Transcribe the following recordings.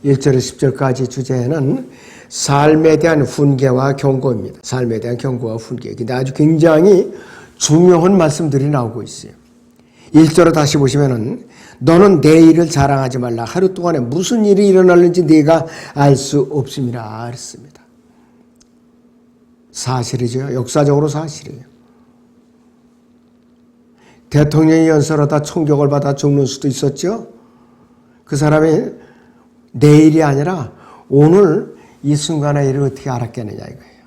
1절에서 10절까지 주제는 삶에 대한 훈계와 경고입니다. 삶에 대한 경고와 훈계. 근데 아주 굉장히 중요한 말씀들이 나오고 있어요. 1절을 다시 보시면은 너는 내일을 자랑하지 말라. 하루 동안에 무슨 일이 일어날는지 네가 알 수 없음이라 그랬습니다. 사실이죠. 역사적으로 사실이에요. 대통령이 연설하다 총격을 받아 죽는 수도 있었죠. 그 사람이 내일이 아니라 오늘 이 순간의 일을 어떻게 알았겠느냐 이거예요.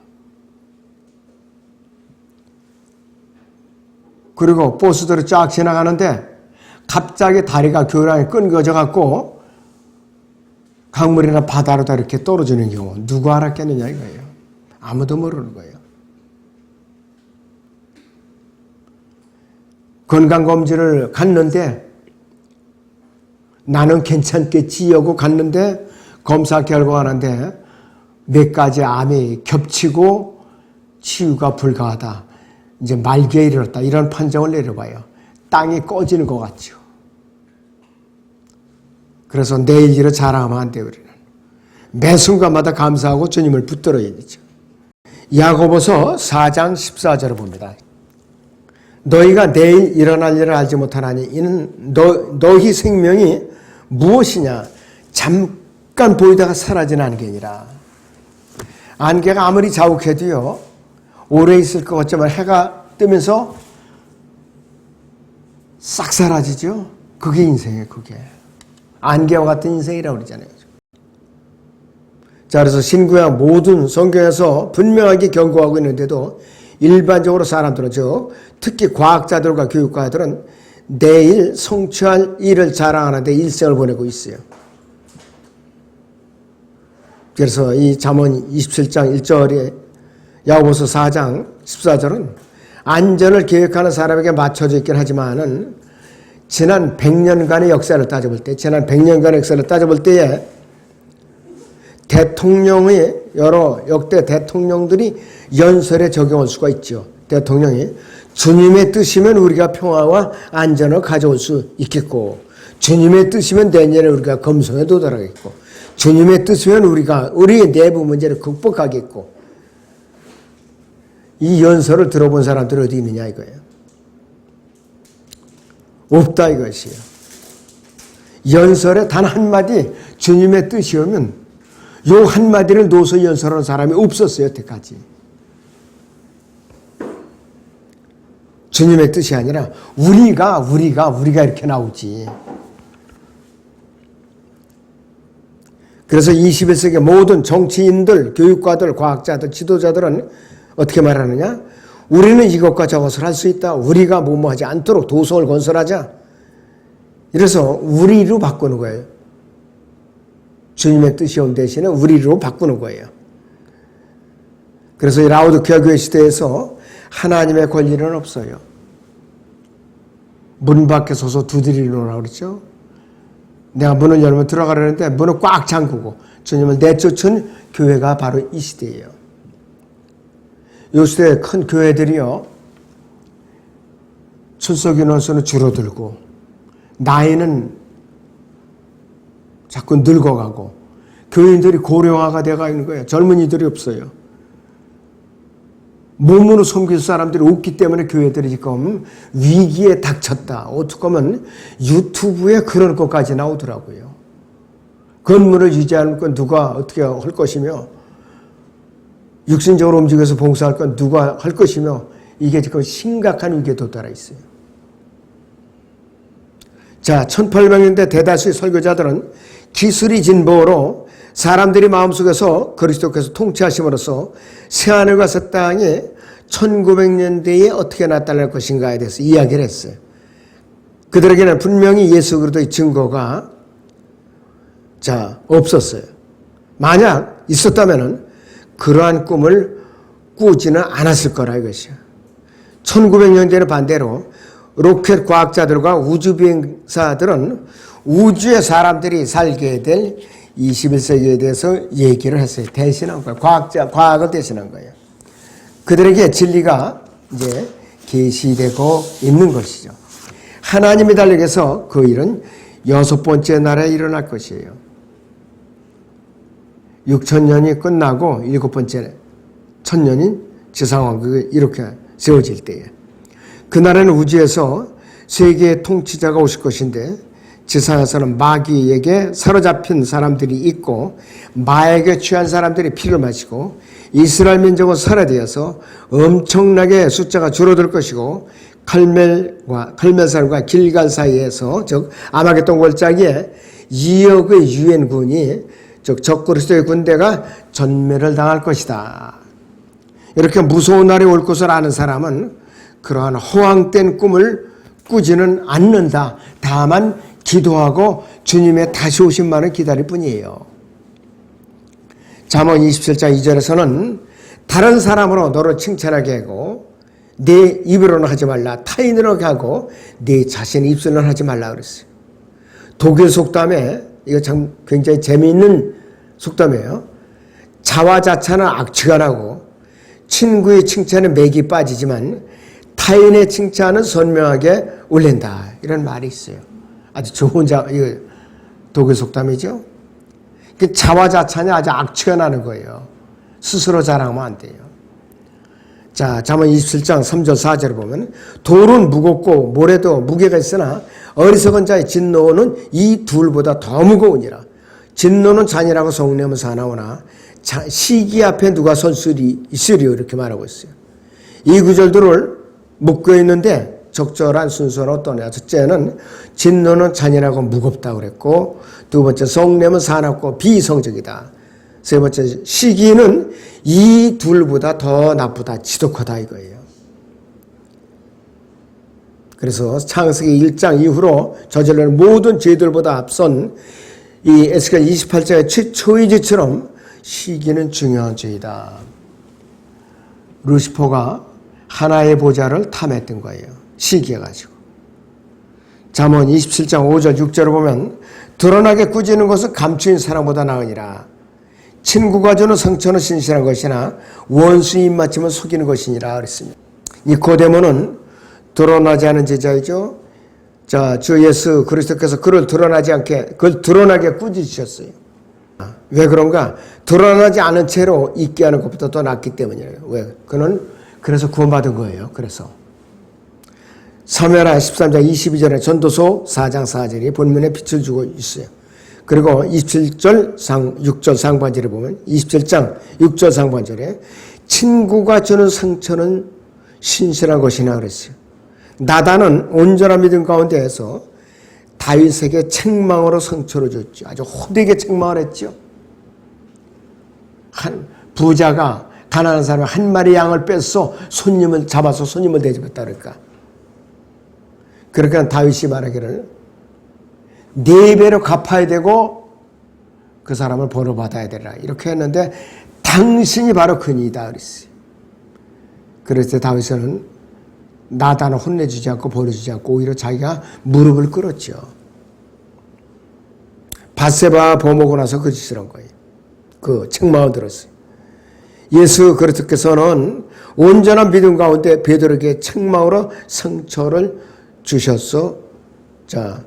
그리고 버스들이 쫙 지나가는데 갑자기 다리가 교량에 끊겨져 갖고 강물이나 바다로 다 이렇게 떨어지는 경우 누가 알았겠느냐 이거예요. 아무도 모르는 거예요. 건강검진을 갔는데 나는 괜찮겠지 하고 갔는데 검사 결과가 나는데 몇 가지 암이 겹치고 치유가 불가하다. 이제 말기에 이르렀다. 이런 판정을 내려봐요. 땅이 꺼지는 것 같죠. 그래서 내일 일을 자랑하면 안 돼요. 우리는. 매 순간마다 감사하고 주님을 붙들어야 되죠. 야고보서 4장 14절을 봅니다. 너희가 내일 일어날 일을 알지 못하나니 이는 너희 생명이 무엇이냐 잠깐 보이다가 사라지는 안개니라. 안개가 아무리 자욱해도요 오래 있을 것 같지만 해가 뜨면서 싹 사라지죠. 그게 인생이에요. 그게 안개와 같은 인생이라고 그러잖아요. 자, 그래서 신구약 모든 성경에서 분명하게 경고하고 있는데도 일반적으로 사람들은 특히 과학자들과 교육가들은 내일 성취할 일을 자랑하는데 일생을 보내고 있어요. 그래서 이 잠언 27장 1절에 야고보서 4장 14절은 안전을 계획하는 사람에게 맞춰져 있긴 하지만은 지난 100년간의 역사를 따져볼 때에 대통령의 여러 역대 대통령들이 연설에 적용할 수가 있죠. 대통령이 주님의 뜻이면 우리가 평화와 안전을 가져올 수 있겠고 주님의 뜻이면 내년에 우리가 검성에 도달하겠고 주님의 뜻이면 우리가 우리의 내부 문제를 극복하겠고 이 연설을 들어본 사람들이 어디 있느냐 이거예요. 없다 이것이에요. 연설에 단 한마디 주님의 뜻이오면 요 한마디를 놓아서 연설하는 사람이 없었어요. 여태까지. 주님의 뜻이 아니라 우리가 이렇게 나오지. 그래서 21세기 모든 정치인들, 교육가들, 과학자들, 지도자들은 어떻게 말하느냐? 우리는 이것과 저것을 할 수 있다. 우리가 뭐하지 않도록 도성을 건설하자. 이래서 우리로 바꾸는 거예요. 주님의 뜻이 온 대신에 우리로 바꾸는 거예요. 그래서 이 라오디게아 교회 시대에서 하나님의 권리는 없어요. 문 밖에 서서 두드리노라 그랬죠. 내가 문을 열면 들어가려는데 문을 꽉 잠그고 주님을 내쫓은 교회가 바로 이 시대예요. 이 시대의 큰 교회들이요. 출석 인원수는 줄어들고 나이는 자꾸 늙어가고 교인들이 고령화가 돼가 있는 거예요. 젊은이들이 없어요. 몸으로 섬길 사람들이 없기 때문에 교회들이 지금 위기에 닥쳤다. 어떻게 하면 유튜브에 그런 것까지 나오더라고요. 건물을 유지하는 건 누가 어떻게 할 것이며 육신적으로 움직여서 봉사할 건 누가 할 것이며 이게 지금 심각한 위기에 도달해 있어요. 자, 1800년대 대다수의 설교자들은 기술이 진보로 사람들이 마음속에서 그리스도께서 통치하심으로써 새하늘과 새 땅이 1900년대에 어떻게 나타날 것인가에 대해서 이야기를 했어요. 그들에게는 분명히 예수 그리스도의 증거가 없었어요. 만약 있었다면은 그러한 꿈을 꾸지는 않았을 거라 이것이요. 1900년대는 반대로 로켓 과학자들과 우주비행사들은 우주에 사람들이 살게 될 21세기에 대해서 얘기를 했어요. 대신한 거예요. 과학을 대신한 거예요. 그들에게 진리가 이제 계시되고 있는 것이죠. 하나님의 달력에서 그 일은 6번째 날에 일어날 것이에요. 6천년이 끝나고 일곱 번째 천년인 지상왕국이 이렇게 세워질 때에 그날에는 우주에서 세계의 통치자가 오실 것인데 지상에서는 마귀에게 사로잡힌 사람들이 있고 마에게 취한 사람들이 피를 마시고 이스라엘 민족은 살해되어서 엄청나게 숫자가 줄어들 것이고 갈멜산과 길갈 사이에서 즉 아마겟돈 골짜기에 2억의 유엔군이 즉 적그리스도의 군대가 전멸을 당할 것이다. 이렇게 무서운 날이 올 것을 아는 사람은 그러한 허황된 꿈을 꾸지는 않는다. 다만 기도하고 주님의 다시 오심만을 기다릴 뿐이에요. 잠언 27장 2절에서는 다른 사람으로 너를 칭찬하게 하고 내 입으로는 하지 말라. 타인으로 하고 내 자신의 입술로는 하지 말라 그랬어요. 독일 속담에 이거 참 굉장히 재미있는 속담이에요. 자화자찬은 악취가 나고 친구의 칭찬은 맥이 빠지지만 타인의 칭찬은 선명하게 울린다. 이런 말이 있어요. 아주 좋은 독일 속담이죠. 자화자찬이 아주 악취가 나는 거예요. 스스로 자랑하면 안 돼요. 자, 잠언 27장 3절 4절을 보면 돌은 무겁고 모래도 무게가 있으나 어리석은 자의 진노는 이 둘보다 더 무거우니라. 진노는 잔이라고 속내면 사나오나 시기 앞에 누가 선수리 있으리요 이렇게 말하고 있어요. 이 구절들을 묶여 있는데 적절한 순서는 어떠냐. 첫째는 진노는 잔인하고 무겁다고 그랬고 두 번째 속내면 사납고 비이성적이다. 세 번째 시기는 이 둘보다 더 나쁘다. 지독하다 이거예요. 그래서 창세기 1장 이후로 저질러는 모든 죄들보다 앞선 이 에스겔 28장의 최초의 죄처럼 시기는 중요한 죄이다. 루시퍼가 하나의 보좌를 탐했던 거예요. 시기해가지고. 잠언 27장 5절 6절을 보면 드러나게 꾸짖는 것은 감추인 사람보다 나으니라. 친구가 주는 상처는 신실한 것이나 원수의 입맞춤은 속이는 것이니라 그랬습니다. 니코데모는 드러나지 않은 제자이죠. 자, 주 예수 그리스도께서 그를 드러나게 꾸짖으셨어요. 왜 그런가? 드러나지 않은 채로 있게 하는 것보다 더 낫기 때문이에요. 왜? 그는 그래서 구원받은 거예요. 그래서 사무엘하 13장 22절에 전도서 4장 4절이 본문에 빛을 주고 있어요. 그리고 6절 상반절에 보면 27장 6절 상반절에 친구가 주는 상처는 신실한 것이나 그랬어요. 나단은 온전한 믿음 가운데에서 다윗에게 책망으로 상처를 줬죠. 아주 호되게 책망을 했죠. 한 부자가 가난한 사람이 한 마리 양을 뺏어 손님을 잡아서 손님을 대접했다 그럴까. 그러니까 다윗이 말하기를 4배로 갚아야 되고 그 사람을 벌어받아야 되라 이렇게 했는데 당신이 바로 그니이다 그랬어요. 그래서 다윗은 나단을 혼내주지 않고 버려주지 않고 오히려 자기가 무릎을 꿇었죠. 밧세바 범하고 나서 그 짓을 한 거예요. 그 책망을 들었어요. 예수 그리스도께서는 온전한 믿음 가운데 베드로에게 책망으로 상처를 주셨어. 자,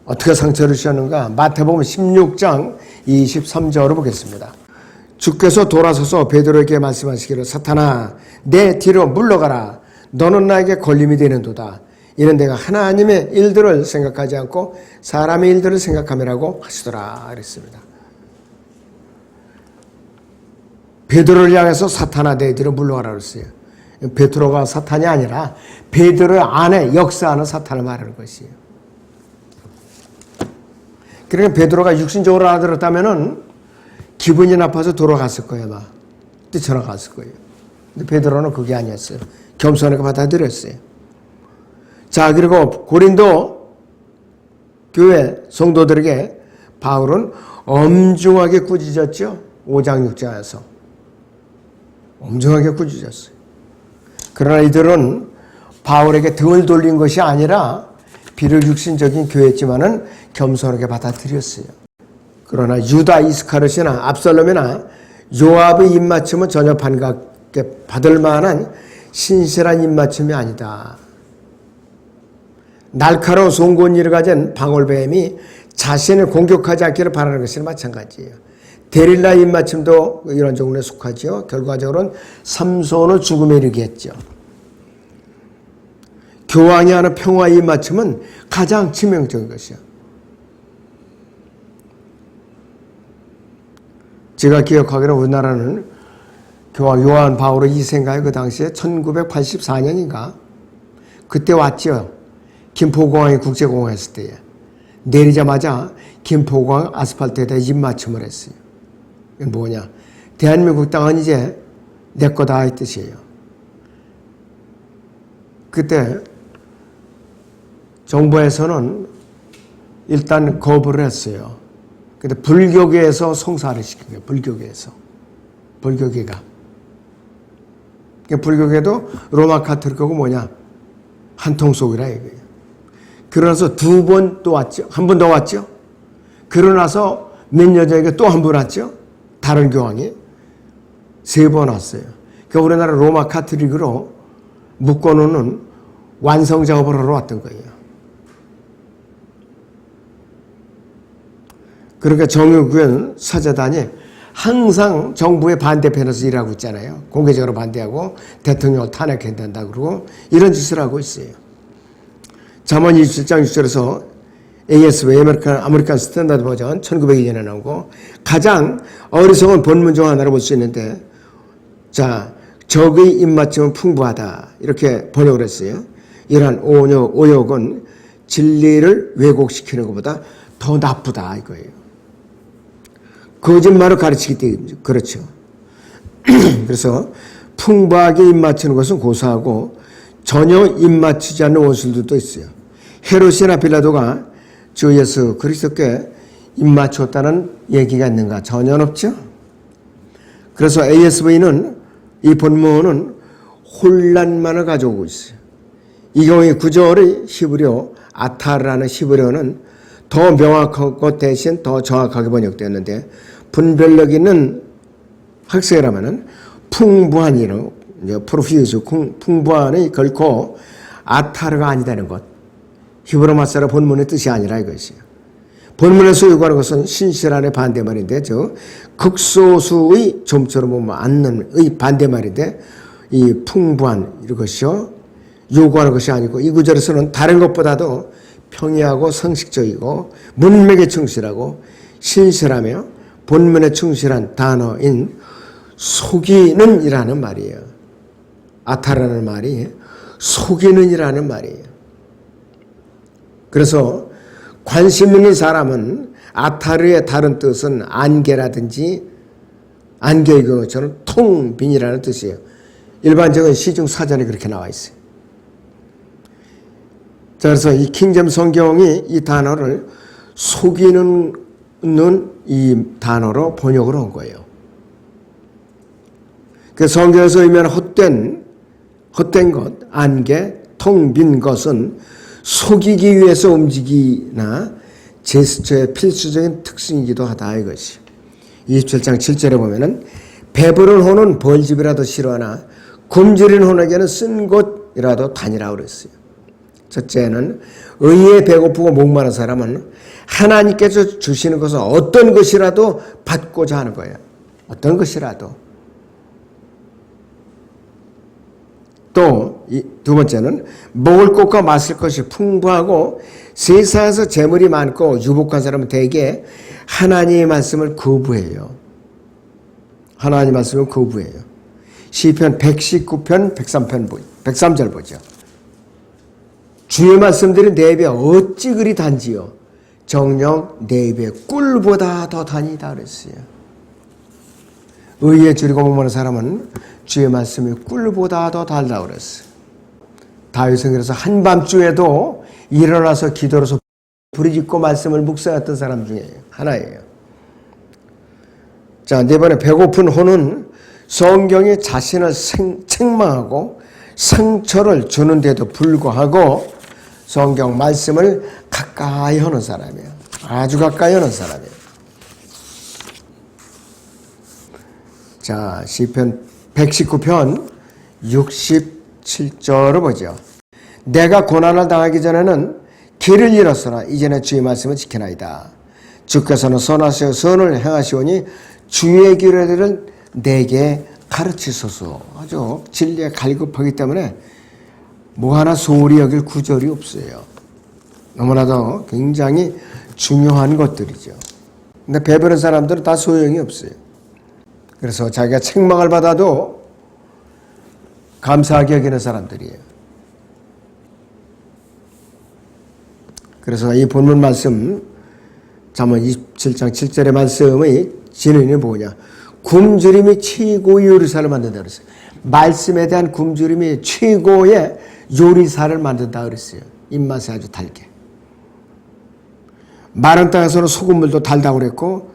어떻게 상처를 주셨는가? 마태복음 16장 23절을 보겠습니다. 주께서 돌아서서 베드로에게 말씀하시기를 사탄아 내 뒤로 물러가라. 너는 나에게 걸림이 되는도다. 이는 내가 하나님의 일들을 생각하지 않고 사람의 일들을 생각함이라고 하시더라 그랬습니다. 베드로를 향해서 사탄아 내 뒤로 물러가라 그랬어요. 베드로가 사탄이 아니라 베드로 안에 역사하는 사탄을 말하는 것이에요. 그러니까 베드로가 육신적으로 알아들었다면은 기분이 나빠서 돌아갔을 거예요, 막 뛰쳐나갔을 거예요. 근데 베드로는 그게 아니었어요. 겸손하게 받아들였어요. 자, 그리고 고린도 교회 성도들에게 바울은 엄중하게 꾸짖었죠. 5장 6장에서 엄중하게 꾸짖었어요. 그러나 이들은 바울에게 등을 돌린 것이 아니라 비록 육신적인 교회였지만은 겸손하게 받아들였어요. 그러나 유다 이스카르시나 압살롬이나 요압의 입맞춤은 전혀 반갑게 받을 만한 신실한 입맞춤이 아니다. 날카로운 송곳니를 가진 방울뱀이 자신을 공격하지 않기를 바라는 것이나 마찬가지예요. 데릴라 입맞춤도 이런 종류에 속하죠. 결과적으로는 삼손을 죽음에 이르게 했죠. 교황이 하는 평화 입맞춤은 가장 치명적인 것이요. 제가 기억하기로 우리나라는 교황 요한 바오로 2세인가요? 그 당시에 1984년인가? 그때 왔죠. 김포공항이 국제공항 했을 때에. 내리자마자 김포공항 아스팔트에다 입맞춤을 했어요. 이건 뭐냐? 대한민국 땅은 이제 내 거다 이 뜻이에요. 그때 정부에서는 일단 거부를 했어요. 근데 불교계에서 송사를 시킨 거예요. 불교계에서. 불교계가. 불교계도 로마 카톨릭하고 뭐냐? 한통속이라 이거예요. 그러나서 두 번 또 왔죠. 한 번 더 왔죠. 그러나서 몇 년 전에 또 한 번 왔죠. 다른 교황이. 세 번 왔어요. 그러니까 우리나라 로마 카톨릭으로 묶어놓는 완성 작업을 하러 왔던 거예요. 그러니까 정의구현 사재단이 항상 정부의 반대편에서 일하고 있잖아요. 공개적으로 반대하고 대통령을 탄핵해야 된다 그러고 이런 짓을 하고 있어요. 잠언 27장 6절에서 ASV 아메리칸 스탠다드 버전 1902년에 나오고 가장 어리석은 본문 중 하나로 볼 수 있는데 자 적의 입맞춤은 풍부하다 이렇게 번역을 했어요. 이러한 오역은 진리를 왜곡시키는 것보다 더 나쁘다 이거예요. 거짓말을 가르치기 때문에 그렇죠. 그래서 풍부하게 입맞추는 것은 고사하고 전혀 입맞추지 않는 원수들도 있어요. 헤롯이나 빌라도가 주 예수 그리스도께 입맞췄다는 얘기가 있는가? 전혀 없죠. 그래서 ASV는 이 본문은 혼란만을 가져오고 있어요. 이 경우에 구절의 히브리어 아타르라는 히브리어는 더 명확한 것 대신 더 정확하게 번역되었는데 분별력 있는 학생이라면은 풍부한이로 프로퓨즈 풍부한이 결코 아타르가 아니다는 것. 히브리 마사라 본문의 뜻이 아니라 이것이에요. 본문에서 요구하는 것은 신실한의 반대말인데 극소수의 좀처럼 보면 않는의 반대말인데 이 풍부한 이것이요 요구하는 것이 아니고 이 구절에서는 다른 것보다도 평이하고 성식적이고 문맥에 충실하고 신실하며 본문에 충실한 단어인 속이는 이라는 말이에요. 아타라는 말이 속이는 이라는 말이에요. 그래서 관심 있는 사람은 아타르의 다른 뜻은 안개라든지 안개의 것처럼 통빈이라는 뜻이에요. 일반적인 시중 사전에 그렇게 나와 있어요. 자, 그래서 이 킹잼 성경이 이 단어를 속이는 이 단어로 번역을 한 거예요. 그 성경에서 의미하는 헛된 것, 안개, 텅 빈 것은 속이기 위해서 움직이나 제스처의 필수적인 특징이기도 하다 이것이. 27장 7절에 보면은 배부른 혼은 벌집이라도 싫어하나 굶주린 혼에게는 쓴 곳이라도 다니라 그랬어요. 첫째는 의에 배고프고 목마른 사람은 하나님께서 주시는 것은 어떤 것이라도 받고자 하는 거예요. 어떤 것이라도. 또 두 번째는 먹을 것과 마실 것이 풍부하고 세상에서 재물이 많고 유복한 사람은 대개 하나님의 말씀을 거부해요. 하나님의 말씀을 거부해요. 시편 119편 103절 보죠. 주의 말씀들이 내 입에 어찌 그리 단지요 정녕 내 입에 꿀보다 더 다니다 그랬어요. 의에 줄이고 목마른 사람은 주의 말씀이 꿀보다 더 달다 그랬어요. 다윗은 그래서 한밤중에도 일어나서 기도로서 부르짖고 말씀을 묵상했던 사람 중에 하나예요. 자, 네 번째 배고픈 혼은 성경이 자신을 책망하고 상처를 주는데도 불구하고 성경 말씀을 가까이 하는 사람이에요. 아주 가까이 하는 사람이에요. 자, 시편 119편 67절을 보죠. 내가 고난을 당하기 전에는 길을 잃었으나 이제는 주의 말씀을 지키나이다. 주께서는 선하시어 선을 행하시오니 주의 규례들을 내게 가르치소서. 아주 진리에 갈급하기 때문에 뭐 하나 소홀히 여길 구절이 없어요. 너무나도 굉장히 중요한 것들이죠. 근데 배부른 사람들은 다 소용이 없어요. 그래서 자기가 책망을 받아도 감사하게 여기는 사람들이에요. 그래서 이 본문 말씀 잠언 27장 7절의 말씀의 진언이 뭐냐? 굶주림이 최고의 요리사를 만든다 그랬어요. 말씀에 대한 굶주림이 최고의 요리사를 만든다 그랬어요. 입맛이 아주 달게. 마른 땅에서는 소금물도 달다고 그랬고,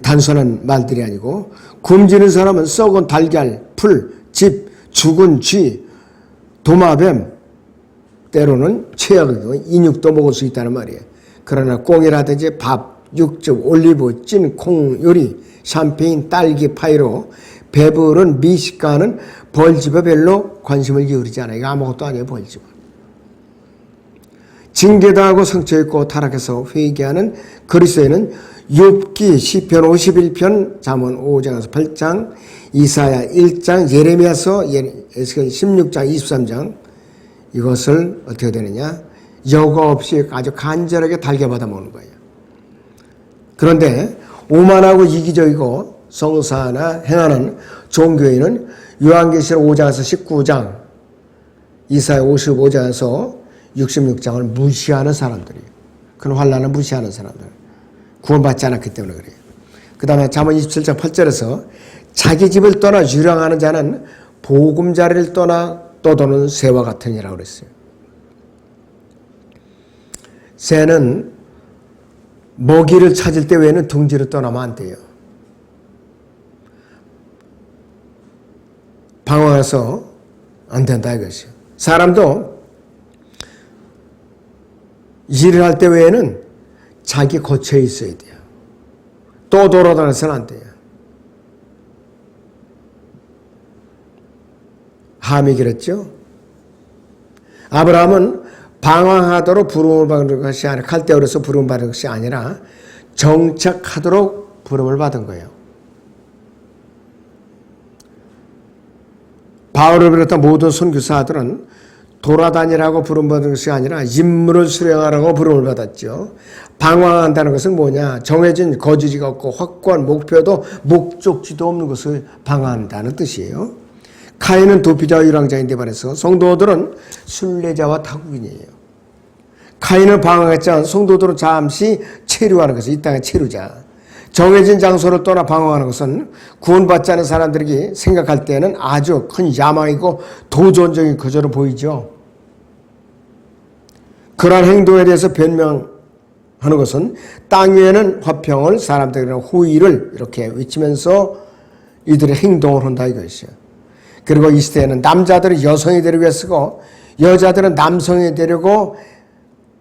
단순한 말들이 아니고, 굶주린 사람은 썩은 달걀, 풀, 집, 죽은 쥐, 도마뱀, 때로는 최악이고 인육도 먹을 수 있다는 말이에요. 그러나 꽁이라든지 밥, 육즙, 올리브, 찐, 콩 요리, 샴페인, 딸기, 파이로 배부른 미식가는 벌집에 별로 관심을 기울이지 않아요. 이거 아무것도 아니에요, 벌집은. 징계당하고 상처입고 타락해서 회개하는 그리스도인은 욥기, 시편 51편, 잠언 5장에서 8장, 이사야 1장, 예레미야서 에스겔 16장, 23장 이것을 어떻게 되느냐? 여과 없이 아주 간절하게 달게 받아 먹는 거예요. 그런데 오만하고 이기적이고 성사나 행하는 종교인은 요한계시록 5장에서 19장, 이사야 55장에서 66장을 무시하는 사람들이에요. 그런 환난을 무시하는 사람들. 구원받지 않았기 때문에 그래요. 그 다음에 잠언 27장 8절에서 자기 집을 떠나 유랑하는 자는 보금자리를 떠나 떠도는 새와 같으니라고 그랬어요. 새는 먹이를 찾을 때 외에는 둥지를 떠나면 안 돼요. 방황해서 안 된다 이것이요. 사람도 일을 할 때 외에는 자기 거처에 있어야 돼요. 또 돌아다녀서는 안 돼요. 함이 그랬죠. 아브라함은 방황하도록 부름을 받은 것이 아니라 칼데오에서 부름을 받은 것이 아니라 정착하도록 부름을 받은 거예요. 바울을 비롯한 모든 선교사들은 돌아다니라고 부름받은 것이 아니라 임무를 수행하라고 부름을 받았죠. 방황한다는 것은 뭐냐? 정해진 거주지가 없고 확고한 목표도 목적지도 없는 것을 방황한다는 뜻이에요. 카인은 도피자와 유랑자인데 반해서 성도들은 순례자와 타국인이에요. 카인은 방황했지만 성도들은 잠시 체류하는 것을 이 땅에 체류자. 정해진 장소를 떠나 방황하는 것은 구원받지 않은 사람들에게 생각할 때는 아주 큰 야망이고 도전적인 거절로 보이죠. 그러한 행동에 대해서 변명하는 것은 땅 위에는 화평을, 사람들에게는 호의를 이렇게 외치면서 이들의 행동을 한다 이것이요. 그리고 이 시대에는 남자들은 여성이 되려고 애쓰고 여자들은 남성이 되려고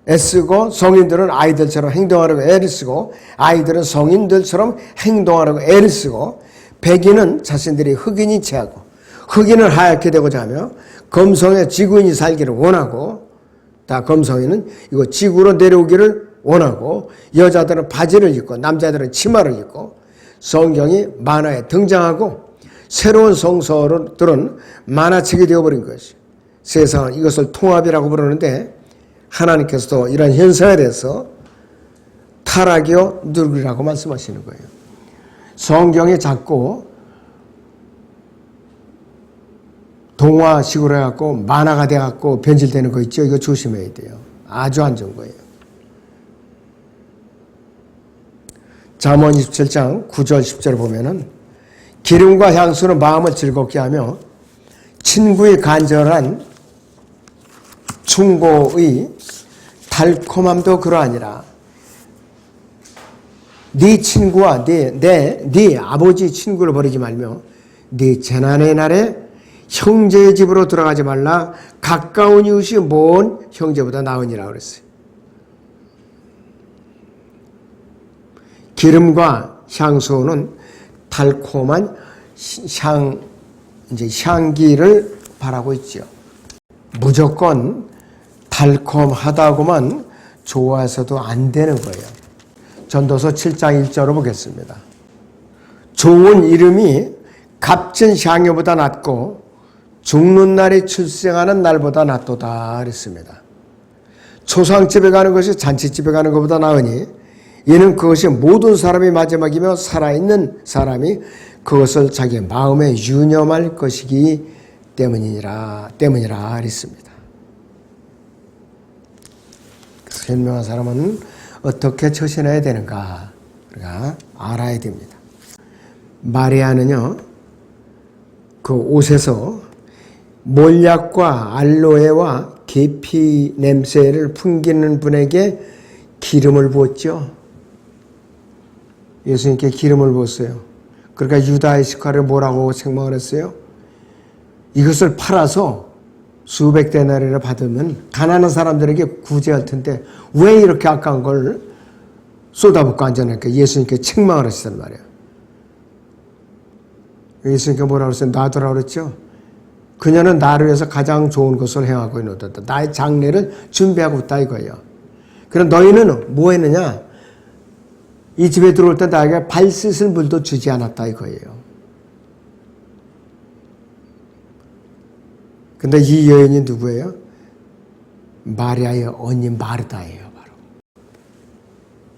애쓰고 성인들은 아이들처럼 행동하려고 애를 쓰고 아이들은 성인들처럼 행동하려고 애를 쓰고 백인은 자신들이 흑인이 체하고 흑인은 하얗게 되고자 하며 검성의 지구인이 살기를 원하고 다 검성인은 이거 지구로 내려오기를 원하고 여자들은 바지를 입고 남자들은 치마를 입고 성경이 만화에 등장하고 새로운 성서들은 만화책이 되어버린 것이 세상은 이것을 통합이라고 부르는데 하나님께서도 이런 현상에 대해서 타락이요 누르리라고 말씀하시는 거예요. 성경이 자꾸 동화식으로 해갖고 만화가 돼갖고 변질되는 거 있죠. 이거 조심해야 돼요. 아주 안 좋은 거예요. 잠언 27장 9절 10절 보면은 기름과 향수는 마음을 즐겁게 하며 친구의 간절한 충고의 달콤함도 그러하니라. 네 친구와 네 아버지 친구를 버리지 말며 네 재난의 날에 형제의 집으로 들어가지 말라. 가까운 이웃이 먼 형제보다 나으니라 그랬어요. 기름과 향수는 달콤한 향기를 바라고 있죠. 무조건 달콤하다고만 좋아해서도 안 되는 거예요. 전도서 7장 1절을 보겠습니다. 좋은 이름이 값진 향유보다 낫고 죽는 날에 출생하는 날보다 낫도다 그랬습니다. 초상집에 가는 것이 잔치집에 가는 것보다 나으니 이는 그것이 모든 사람이 마지막이며 살아있는 사람이 그것을 자기 마음에 유념할 것이기 때문이라 그랬습니다. 그래서 현명한 사람은 어떻게 처신해야 되는가 우리가 알아야 됩니다. 마리아는요, 그 옷에서 몰약과 알로에와 계피 냄새를 풍기는 분에게 기름을 부었죠. 예수님께 기름을 부었어요. 그러니까 유다 이스카를 뭐라고 책망을 했어요? 이것을 팔아서 수백 데나리를 받으면 가난한 사람들에게 구제할 텐데 왜 이렇게 아까운 걸 쏟아붓고 앉아놓을까? 예수님께 책망을 하시단 말이에요. 예수님께 뭐라고 했어요? 놔두라고 그랬죠? 그녀는 나를 위해서 가장 좋은 것을 행하고 있노다. 나의 장례를 준비하고 있다 이거예요. 그럼 너희는 뭐 했느냐? 이 집에 들어올 때 나에게 발 씻을 물도 주지 않았다 이거예요. 근데 이 여인이 누구예요? 마리아의 언니 마르다예요, 바로.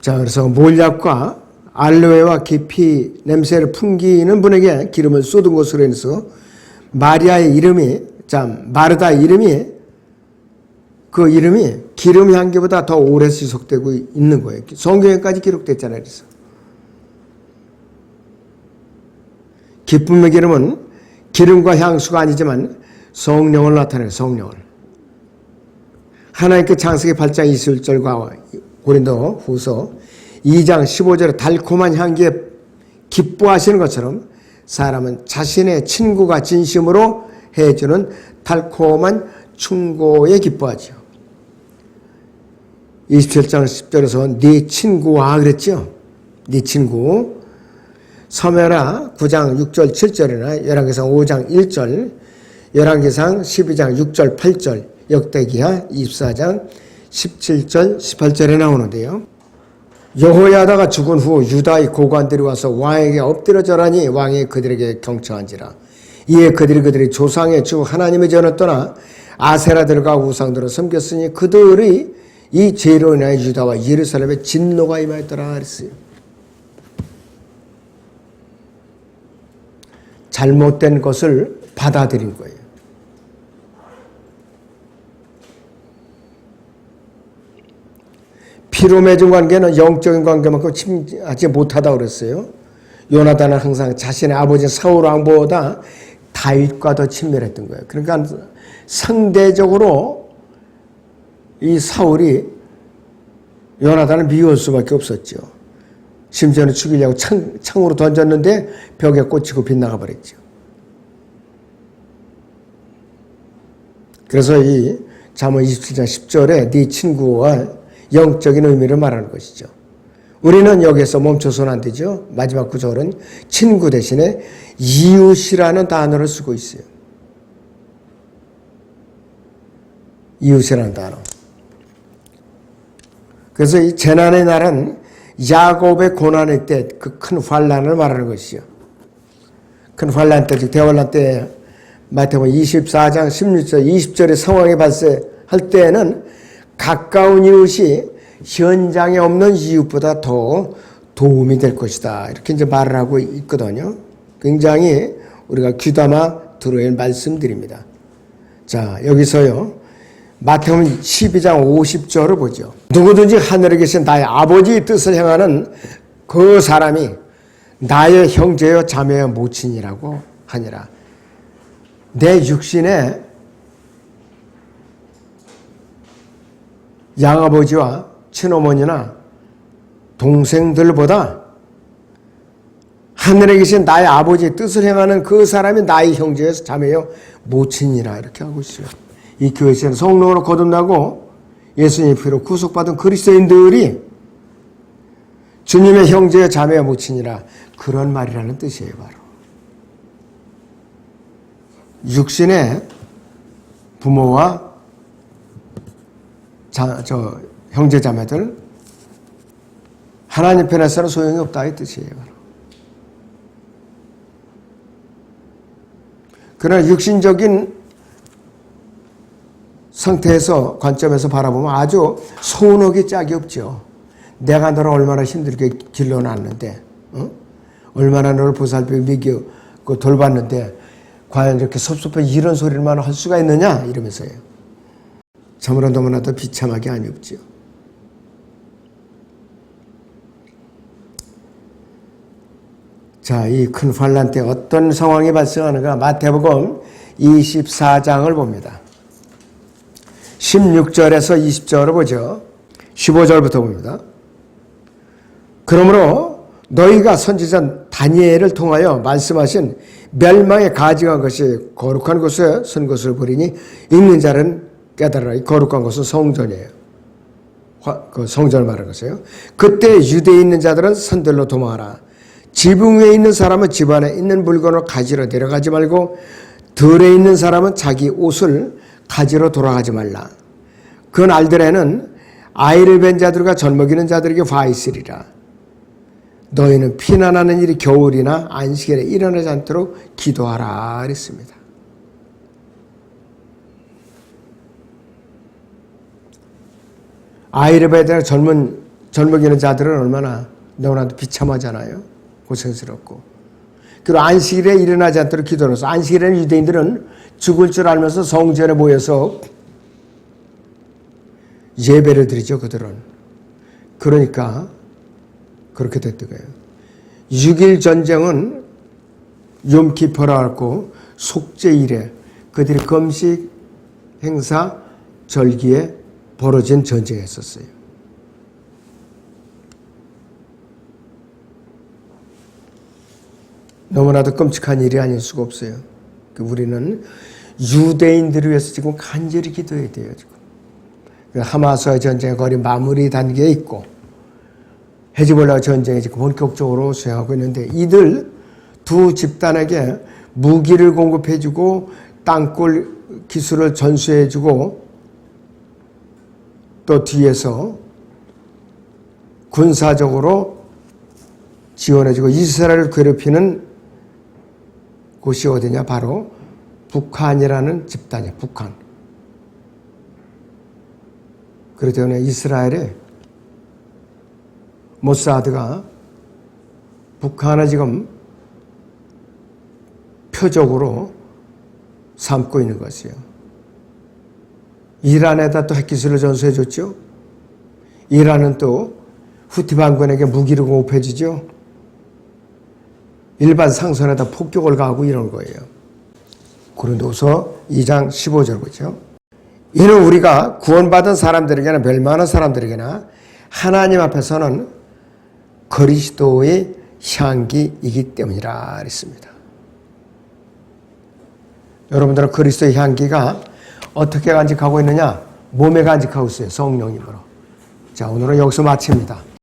자, 그래서 몰약과 알로에와 계피 냄새를 풍기는 분에게 기름을 쏟은 것으로 인해서 마리아의 이름이, 마르다 이름이, 그 이름이 기름 향기보다 더 오래 지속되고 있는 거예요. 성경에까지 기록됐잖아요. 그래서. 기쁨의 기름은 기름과 향수가 아니지만 성령을 나타내는 성령을. 하나님께 창세기 8장 21절과 고린도 후서 2장 15절에 달콤한 향기에 기뻐하시는 것처럼 사람은 자신의 친구가 진심으로 해주는 달콤한 충고에 기뻐하죠. 27장 10절에서 네 친구와 그랬죠. 네 친구. 서면하 9장 6절 7절이나 열왕기상 5장 1절, 열왕기상 12장 6절 8절, 역대기하 24장 17절 18절에 나오는데요. 여호야다가 죽은 후 유다의 고관들이 와서 왕에게 엎드려 절하니 왕이 그들에게 경청한지라. 이에 그들이 조상의 주 하나님의 전을 떠나 아세라들과 우상들을 섬겼으니 그들의 이 죄로 인하여 유다와 예루살렘에 진노가 임하였더라 그랬어요. 잘못된 것을 받아들인 거예요. 피로 맺은 관계는 영적인 관계만큼 친하지 못하다고 그랬어요. 요나단은 항상 자신의 아버지 사울 왕보다 다윗과 더 친밀했던 거예요. 그러니까 상대적으로 이 사울이 요나단을 미워할 수밖에 없었죠. 심지어는 죽이려고 창으로 던졌는데 벽에 꽂히고 빗나가 버렸죠. 그래서 이 잠언 27장 10절에 네 친구와 영적인 의미를 말하는 것이죠. 우리는 여기서 멈춰서는 안 되죠. 마지막 구절은 친구 대신에 이웃이라는 단어를 쓰고 있어요. 이웃이라는 단어. 그래서 이 재난의 날은 야곱의 고난의 때 그 큰 환란을 말하는 것이죠. 큰 환란 때, 즉 대환란 때 마태복음 24장 16절 20절의 상황이 발생할 때에는 가까운 이웃이 현장에 없는 이웃보다 더 도움이 될 것이다. 이렇게 이제 말을 하고 있거든요. 굉장히 우리가 귀담아 들어야 할 말씀드립니다. 자, 여기서요. 마태복음 12장 50절을 보죠. 누구든지 하늘에 계신 나의 아버지의 뜻을 행하는 그 사람이 나의 형제여 자매여 모친이라고 하니라. 내 육신에 양아버지와 친어머니나 동생들보다 하늘에 계신 나의 아버지의 뜻을 행하는 그 사람이 나의 형제여 자매여 모친이라 이렇게 하고 있어요. 이 교회에서는 성령으로 거듭나고 예수님의 피로 구속받은 그리스도인들이 주님의 형제여 자매여 모친이라 그런 말이라는 뜻이에요. 바로 육신의 부모와 형제 자매들 하나님 편에서는 소용이 없다 이 뜻이에요. 바로. 그러나 육신적인 상태에서 관점에서 바라보면 아주 서운하기 짝이 없죠. 내가 너를 얼마나 힘들게 길러놨는데, 얼마나 너를 보살피고 먹이고 돌봤는데 과연 이렇게 섭섭해 이런 소리만 할 수가 있느냐 이러면서요. 참으로 너무나도 비참하게 아니었죠. 자, 이 큰 환난 때 어떤 상황이 발생하는가? 마태복음 24장을 봅니다. 16절에서 20절을 보죠. 15절부터 봅니다. 그러므로 너희가 선지자 다니엘을 통하여 말씀하신 멸망에 가증한 것이 거룩한 곳에 선 것을 보리니 읽는 자는 깨달으라. 이 거룩한 곳은 성전이에요. 그 성전을 말하는 것이에요. 그때 유대에 있는 자들은 산들로 도망하라. 지붕 위에 있는 사람은 집 안에 있는 물건을 가지러 내려가지 말고 들에 있는 사람은 자기 옷을 가지러 돌아가지 말라. 그 날들에는 아이를 뵌 자들과 젖먹이는 자들에게 화 있으리라. 너희는 피난하는 일이 겨울이나 안식일에 일어나지 않도록 기도하라 그랬습니다. 아이를 뵈야 되는 젖먹이는 자들은 얼마나 너무나도 비참하잖아요. 고생스럽고. 그리고 안식일에 일어나지 않도록 기도하면서, 안식일에는 유대인들은 죽을 줄 알면서 성전에 모여서 예배를 드리죠. 그들은. 그러니까 그렇게 됐던 거예요. 6일 전쟁은 욤키퍼라 하고 속죄일에 그들이 금식 행사 절기에 벌어진 전쟁이 있었어요. 너무나도 끔찍한 일이 아닐 수가 없어요. 우리는 유대인들을 위해서 지금 간절히 기도해야 돼요. 지금 하마스와의 전쟁의 거리 마무리 단계에 있고 헤즈볼라 전쟁이 지금 본격적으로 수행하고 있는데, 이들 두 집단에게 무기를 공급해주고 땅굴 기술을 전수해주고 또 뒤에서 군사적으로 지원해주고 이스라엘을 괴롭히는 곳이 어디냐? 바로 북한이라는 집단이에요. 북한. 그렇기 때문에 이스라엘의 모사드가 북한을 지금 표적으로 삼고 있는 것이에요. 이란에다 또 핵기술을 전수해 줬죠. 이란은 또 후티 반군에게 무기를 공급해 주죠. 일반 상선에다 폭격을 가하고 이런 거예요. 고린도서 2장 15절 보죠. 이는 우리가 구원받은 사람들에게나 멸망하는 사람들에게나 하나님 앞에서는 그리스도의 향기이기 때문이라 그랬습니다. 여러분들은 그리스도의 향기가 어떻게 간직하고 있느냐? 몸에 간직하고 있어요. 성령님으로. 자, 오늘은 여기서 마칩니다.